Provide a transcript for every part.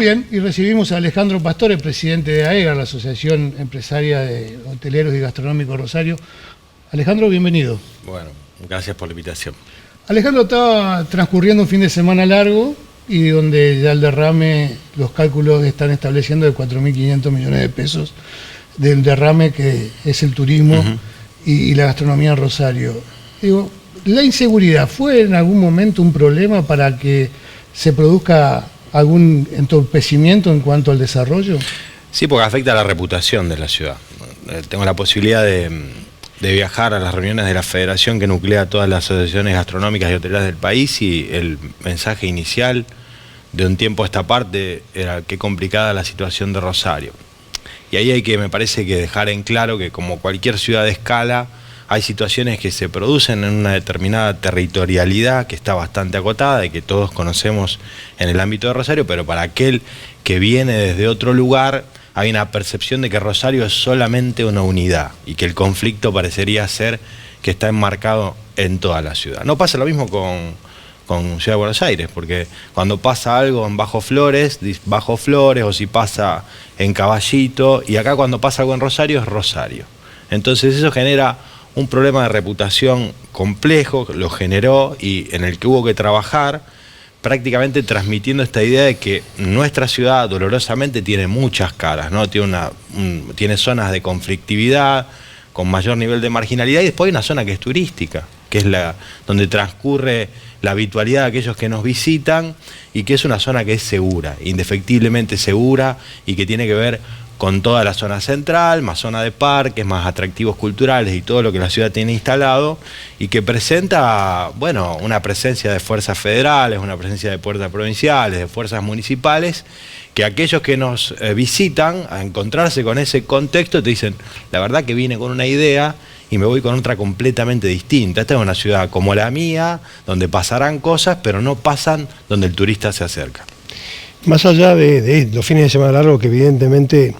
bien, y recibimos a Alejandro Pastore, presidente de AEGA, la Asociación Empresaria de Hoteleros y Gastronómicos Rosario. Alejandro, bienvenido. Bueno, gracias por la invitación. Alejandro, estaba transcurriendo un fin de semana largo y donde ya el derrame, los cálculos están estableciendo de 4.500 millones de pesos del derrame que es el turismo y la gastronomía en Rosario. Digo, ¿la inseguridad fue en algún momento un problema para que se produzca algún entorpecimiento en cuanto al desarrollo? Sí, porque afecta a la reputación de la ciudad. Tengo la posibilidad de viajar a las reuniones de la federación que nuclea todas las asociaciones gastronómicas y hoteleras del país, y el mensaje inicial de un tiempo a esta parte era qué complicada la situación de Rosario. Y ahí me parece que dejar en claro que, como cualquier ciudad de escala, hay situaciones que se producen en una determinada territorialidad que está bastante acotada y que todos conocemos en el ámbito de Rosario, pero para aquel que viene desde otro lugar hay una percepción de que Rosario es solamente una unidad y que el conflicto parecería ser que está enmarcado en toda la ciudad. No pasa lo mismo con Ciudad de Buenos Aires, porque cuando pasa algo en Bajo Flores, o si pasa en Caballito, y acá cuando pasa algo en Rosario es Rosario. Entonces eso genera un problema de reputación complejo, lo generó y en el que hubo que trabajar, prácticamente transmitiendo esta idea de que nuestra ciudad dolorosamente tiene muchas caras, ¿no? Tiene zonas de conflictividad, con mayor nivel de marginalidad, y después hay una zona que es turística, que es donde transcurre la habitualidad de aquellos que nos visitan, y que es una zona que es segura, indefectiblemente segura, y que tiene que ver con toda la zona central, más zona de parques, más atractivos culturales y todo lo que la ciudad tiene instalado, y que presenta, bueno, una presencia de fuerzas federales, una presencia de fuerzas provinciales, de fuerzas municipales, que aquellos que nos visitan a encontrarse con ese contexto te dicen, la verdad que vine con una idea y me voy con otra completamente distinta. Esta es una ciudad como la mía, donde pasarán cosas, pero no pasan donde el turista se acerca. Más allá de los fines de semana largos, que evidentemente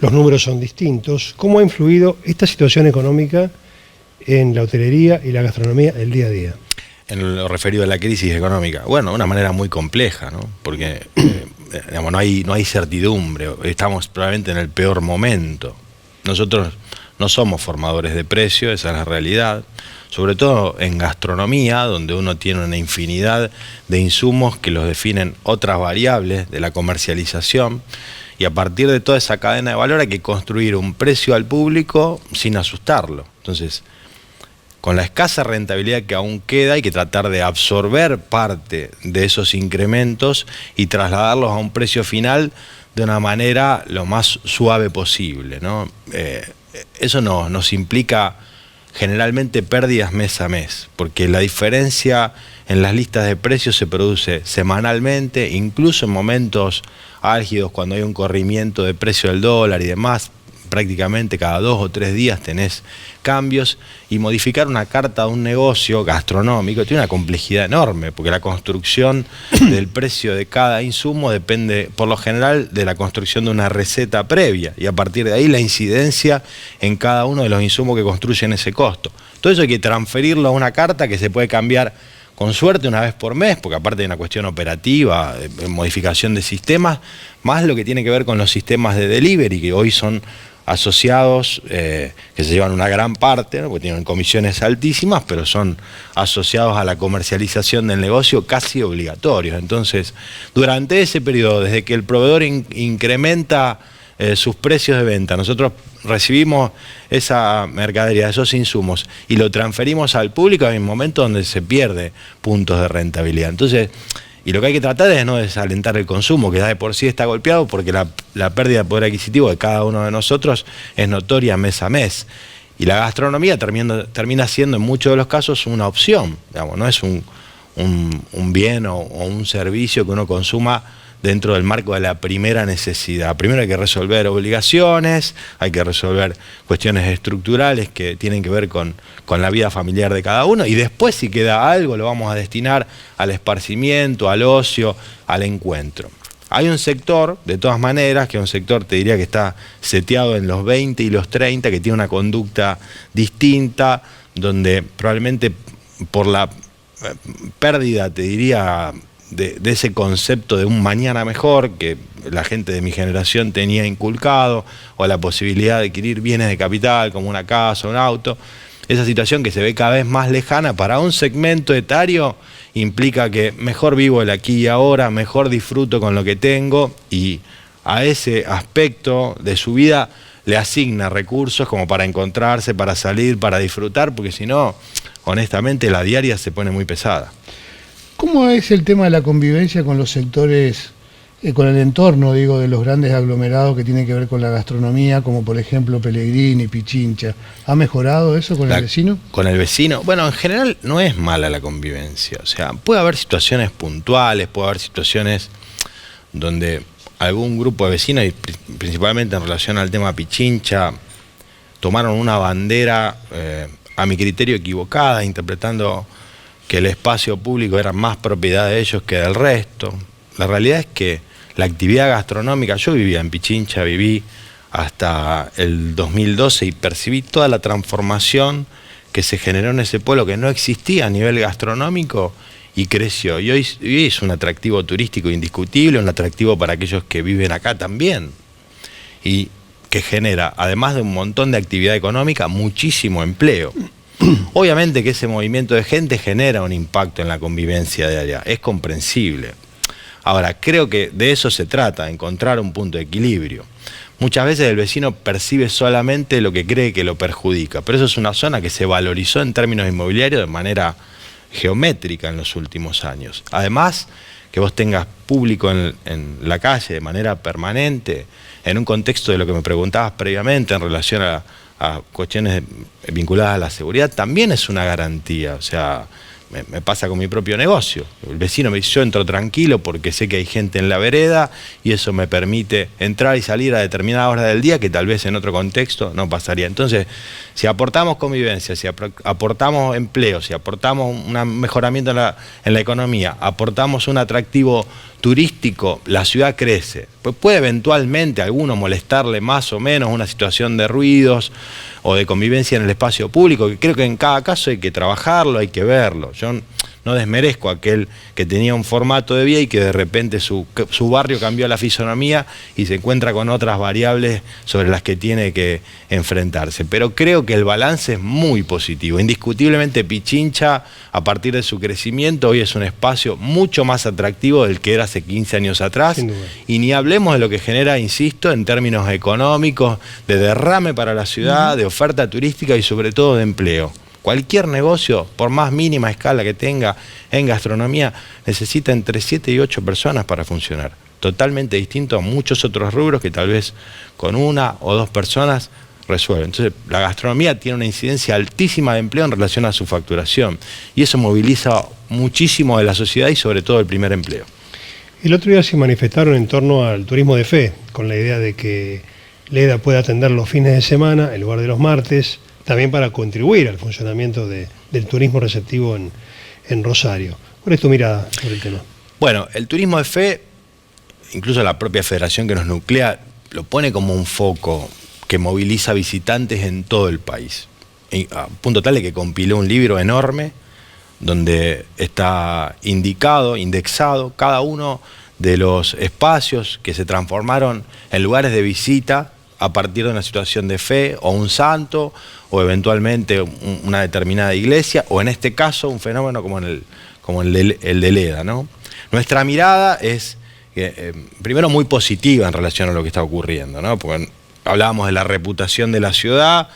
los números son distintos, ¿cómo ha influido esta situación económica en la hotelería y la gastronomía el día a día? En lo referido a la crisis económica, bueno, de una manera muy compleja, ¿no? Porque digamos, no hay certidumbre, estamos probablemente en el peor momento. Nosotros no somos formadores de precios, esa es la realidad, sobre todo en gastronomía, donde uno tiene una infinidad de insumos que los definen otras variables de la comercialización, y a partir de toda esa cadena de valor hay que construir un precio al público sin asustarlo. Entonces, con la escasa rentabilidad que aún queda, hay que tratar de absorber parte de esos incrementos y trasladarlos a un precio final de una manera lo más suave posible, ¿no? Eso nos implica generalmente pérdidas mes a mes, porque la diferencia en las listas de precios se produce semanalmente, incluso en momentos álgidos, cuando hay un corrimiento de precio del dólar y demás. Prácticamente cada 2 o 3 días tenés cambios, y modificar una carta de un negocio gastronómico tiene una complejidad enorme, porque la construcción del precio de cada insumo depende por lo general de la construcción de una receta previa, y a partir de ahí la incidencia en cada uno de los insumos que construyen ese costo. Todo eso hay que transferirlo a una carta que se puede cambiar con suerte una vez por mes, porque aparte hay una cuestión operativa, de modificación de sistemas, más lo que tiene que ver con los sistemas de delivery, que hoy son asociados, que se llevan una gran parte, ¿no? Porque tienen comisiones altísimas, pero son asociados a la comercialización del negocio casi obligatorios. Entonces, durante ese periodo, desde que el proveedor incrementa sus precios de venta, nosotros recibimos esa mercadería, esos insumos, y lo transferimos al público, hay un momento donde se pierde puntos de rentabilidad. Entonces, y lo que hay que tratar es no desalentar el consumo, que ya de por sí está golpeado, porque la pérdida de poder adquisitivo de cada uno de nosotros es notoria mes a mes. Y la gastronomía termina siendo en muchos de los casos una opción, digamos, no es un bien o un servicio que uno consuma dentro del marco de la primera necesidad. Primero hay que resolver obligaciones, hay que resolver cuestiones estructurales que tienen que ver con la vida familiar de cada uno, y después, si queda algo, lo vamos a destinar al esparcimiento, al ocio, al encuentro. Hay un sector, de todas maneras, que es un sector, te diría, que está seteado en los 20 y los 30, que tiene una conducta distinta, donde probablemente por la pérdida, te diría, de ese concepto de un mañana mejor que la gente de mi generación tenía inculcado, o la posibilidad de adquirir bienes de capital como una casa, un auto. Esa situación que se ve cada vez más lejana para un segmento etario implica que mejor vivo el aquí y ahora, mejor disfruto con lo que tengo, y a ese aspecto de su vida le asigna recursos como para encontrarse, para salir, para disfrutar, porque si no, honestamente, la diaria se pone muy pesada. ¿Cómo es el tema de la convivencia con los sectores, con el entorno, digo, de los grandes aglomerados que tienen que ver con la gastronomía, como por ejemplo Pellegrini, Pichincha? ¿Ha mejorado eso con el vecino? Con el vecino, bueno, en general no es mala la convivencia. O sea, puede haber situaciones puntuales, puede haber situaciones donde algún grupo de vecinos, y principalmente en relación al tema Pichincha, tomaron una bandera, a mi criterio, equivocada, interpretando que el espacio público era más propiedad de ellos que del resto. La realidad es que la actividad gastronómica, yo vivía en Pichincha, viví hasta el 2012 y percibí toda la transformación que se generó en ese pueblo, que no existía a nivel gastronómico, y creció. Y hoy es un atractivo turístico indiscutible, un atractivo para aquellos que viven acá también, y que genera, además de un montón de actividad económica, muchísimo empleo. Obviamente que ese movimiento de gente genera un impacto en la convivencia de allá, es comprensible. Ahora, creo que de eso se trata, encontrar un punto de equilibrio. Muchas veces el vecino percibe solamente lo que cree que lo perjudica, pero eso es una zona que se valorizó en términos inmobiliarios de manera geométrica en los últimos años. Además, que vos tengas público en la calle de manera permanente, en un contexto de lo que me preguntabas previamente en relación a cuestiones vinculadas a la seguridad, también es una garantía. O sea, me pasa con mi propio negocio. El vecino me dice, yo entro tranquilo porque sé que hay gente en la vereda y eso me permite entrar y salir a determinadas horas del día que tal vez en otro contexto no pasaría. Entonces, si aportamos convivencia, si aportamos empleo, si aportamos un mejoramiento en la economía, aportamos un atractivo turístico, la ciudad crece. Pues puede eventualmente a alguno molestarle más o menos una situación de ruidos o de convivencia en el espacio público, que creo que en cada caso hay que trabajarlo, hay que verlo. Yo no desmerezco a aquel que tenía un formato de vida y que de repente su barrio cambió la fisonomía y se encuentra con otras variables sobre las que tiene que enfrentarse. Pero creo que el balance es muy positivo. Indiscutiblemente Pichincha, a partir de su crecimiento, hoy es un espacio mucho más atractivo del que era hace 15 años atrás. Y ni hablemos de lo que genera, insisto, en términos económicos, de derrame para la ciudad, de oferta turística y sobre todo de empleo. Cualquier negocio, por más mínima escala que tenga en gastronomía, necesita entre 7 y 8 personas para funcionar. Totalmente distinto a muchos otros rubros que tal vez con 1 o 2 personas resuelven. Entonces, la gastronomía tiene una incidencia altísima de empleo en relación a su facturación. Y eso moviliza muchísimo de la sociedad y sobre todo el primer empleo. El otro día se manifestaron en torno al turismo de fe, con la idea de que Leda pueda atender los fines de semana en lugar de los martes, también para contribuir al funcionamiento del turismo receptivo en Rosario. ¿Cuál es tu mirada sobre el tema? Bueno, el turismo de fe, incluso la propia federación que nos nuclea, lo pone como un foco que moviliza visitantes en todo el país. A punto tal de que compiló un libro enorme donde está indexado cada uno de los espacios que se transformaron en lugares de visita a partir de una situación de fe, o un santo, o eventualmente una determinada iglesia, o en este caso un fenómeno como el de Leda, ¿no? Nuestra mirada es, primero, muy positiva en relación a lo que está ocurriendo, ¿no? Porque hablábamos de la reputación de la ciudad,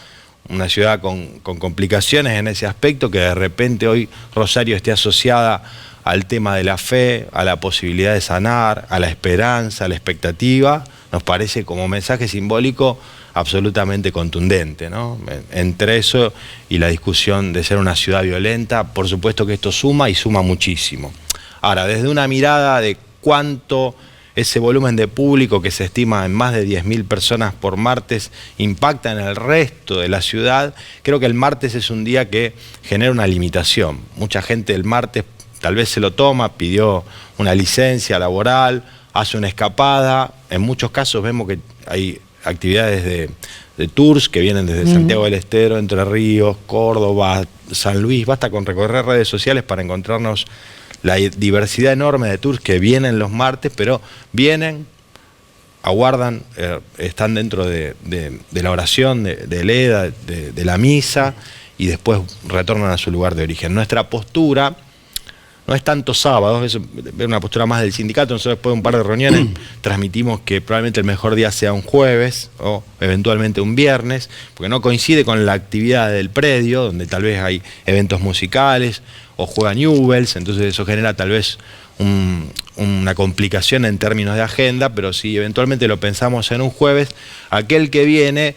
una ciudad con complicaciones en ese aspecto, que de repente hoy Rosario esté asociada al tema de la fe, a la posibilidad de sanar, a la esperanza, a la expectativa, nos parece como mensaje simbólico absolutamente contundente, ¿no? Entre eso y la discusión de ser una ciudad violenta, por supuesto que esto suma y suma muchísimo. Ahora, desde una mirada de cuánto ese volumen de público que se estima en más de 10.000 personas por martes impacta en el resto de la ciudad, creo que el martes es un día que genera una limitación. Mucha gente el martes tal vez se lo toma, pidió una licencia laboral, hace una escapada. En muchos casos vemos que hay actividades de tours que vienen desde Santiago del Estero, Entre Ríos, Córdoba, San Luis. Basta con recorrer redes sociales para encontrarnos la diversidad enorme de tours que vienen los martes, pero vienen, aguardan, están dentro de la oración, de Leda, de la misa, y después retornan a su lugar de origen. Nuestra postura no es tanto sábados, es una postura más del sindicato. Nosotros después de un par de reuniones transmitimos que probablemente el mejor día sea un jueves o eventualmente un viernes, porque no coincide con la actividad del predio, donde tal vez hay eventos musicales o juegan Newells, entonces eso genera tal vez una complicación en términos de agenda, pero si eventualmente lo pensamos en un jueves, aquel que viene,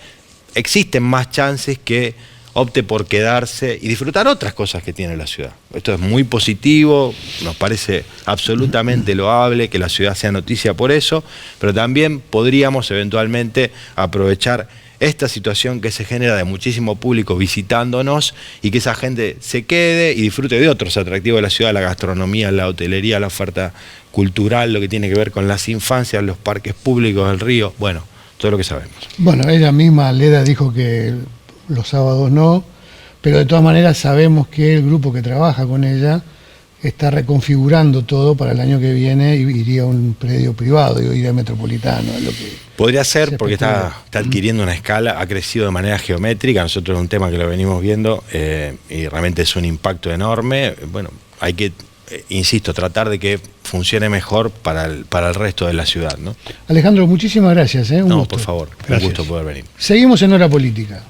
existen más chances que opte por quedarse y disfrutar otras cosas que tiene la ciudad. Esto es muy positivo, nos parece absolutamente loable que la ciudad sea noticia por eso, pero también podríamos eventualmente aprovechar esta situación que se genera de muchísimo público visitándonos y que esa gente se quede y disfrute de otros atractivos de la ciudad, la gastronomía, la hotelería, la oferta cultural, lo que tiene que ver con las infancias, los parques públicos del río, bueno, todo lo que sabemos. Bueno, ella misma, Leda, dijo que los sábados no, pero de todas maneras sabemos que el grupo que trabaja con ella está reconfigurando todo para el año que viene y iría a un predio privado, iría a Metropolitano. Es lo que podría ser porque está adquiriendo una escala, ha crecido de manera geométrica. Nosotros es un tema que lo venimos viendo y realmente es un impacto enorme. Bueno, hay que, insisto, tratar de que funcione mejor para el resto de la ciudad, ¿no? Alejandro, muchísimas gracias. Un no, gusto. por favor, Gracias. un gusto poder venir. Seguimos en Hora Política.